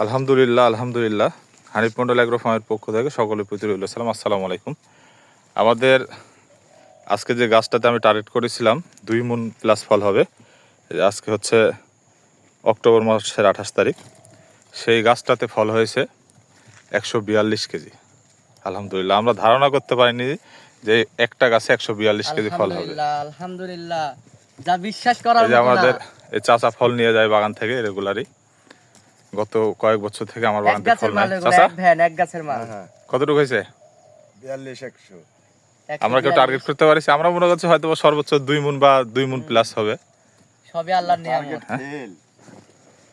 আলহামদুলিল্লাহ আলহামদুলিল্লাহ। হানিফ মন্ডল এগ্রো ফার্মের পক্ষ থেকে সকলের প্রতি রইল সালাম, আসসালামু আলাইকুম। আমাদের আজকে যে গাছটাতে আমি টার্গেট করেছিলাম 2 মণ প্লাস ফল হবে, আজকে হচ্ছে অক্টোবর মাসের 28 তারিখ। সেই গাছটাতে ফল হয়েছে 142 কেজি। আলহামদুলিল্লাহ, আমরা ধারণা করতে পারিনি যে একটা গাছে 142 কেজি ফল হবে। আলহামদুলিল্লাহ, যা বিশ্বাস করার এই যে মতো না। আমাদের এই চাচা ফল নিয়ে যায় বাগান থেকে রেগুলারই, গত কয়েক বছর থেকে আমার বাগান থেকে ফল নেয়। চাচা এক গাছের মাল কতটুকু হয়েছে? 42-100। আমরা কেউ টার্গেট করতে পারছি? আমরা মনে করছি হয়তো সর্বোচ্চ 2 মণ বা 2 মণ প্লাস হবে। সবই আল্লাহর নিয়ামত।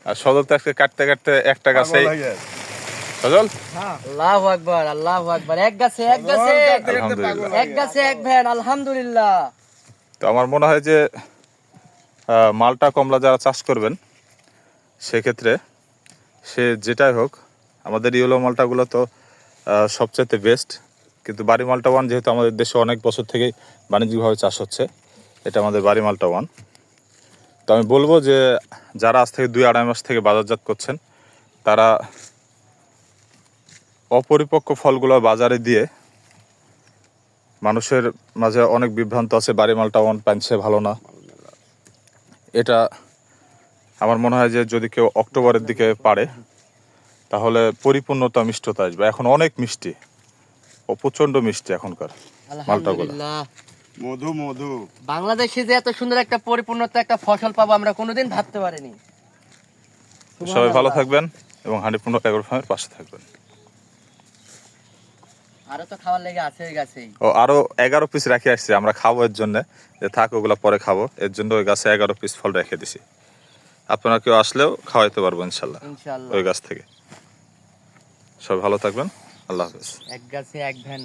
আর সজল তো আজকে কাটতে কাটতে একটা গাছেই সজল আল্লাহু আকবার, আল্লাহু আকবার। এক গাছে আলহামদুলিল্লাহ। এক গাছে এক ভ্যান, আলহামদুলিল্লাহ। তো আমার মনে হয় যে মালটা কমলা যারা চাষ করবেন সেক্ষেত্রে সে যেটাই হোক, আমাদের ইয়েলো মালটাগুলো তো সবচেয়ে বেস্ট, কিন্তু বাড়ি মালটা ওয়ান যেহেতু আমাদের দেশে অনেক বছর থেকেই বাণিজ্যিকভাবে চাষ হচ্ছে, এটা আমাদের বাড়ি মালটা ওয়ান। তো আমি বলবো যে যারা আজ থেকে 2-2.5 মাস থেকে বাজারজাত করছেন, তারা অপরিপক্ক ফলগুলো বাজারে দিয়ে, মানুষের মাঝে অনেক বিভ্রান্ত আছে বাড়ি মালটা ওয়ান পানছে ভালো না। এটা আমার মনে হয় যে যদি কেউ অক্টোবরের দিকে পারে তাহলে পরিপূর্ণতা মিষ্টতা আসবে। এখন অনেক মিষ্টি, ও প্রচণ্ড মিষ্টি এখনকার মালটাগুলো। আলহামদুলিল্লাহ, মধু মধু। বাংলাদেশে যে এত সুন্দর একটা পরিপূর্ণতা একটা ফসল পাবো আমরা কোনোদিন ভাবতে পারিনি। সবাই ভালো থাকবেন এবং হানিফ মন্ডল এগ্রো ফার্মের পাশে থাকবেন। আরো তো খাওয়ার লেগে আছে ওই গাছেই। ও আরো 11 পিস রেখে আসছি আমরা খাবো, এর জন্য যে থাক ওগুলো পরে খাবো, এর জন্য ওই গাছে 11 পিস ফল রেখে দিছি। আপনারা কেউ আসলেও খাওয়াইতে পারবো ইনশাল্লাহ ইনশাআল্লাহ। ওই গাছ থেকে। সবাই ভালো থাকবেন, আল্লাহ হাফেজ। এক গাছে এক ভ্যান।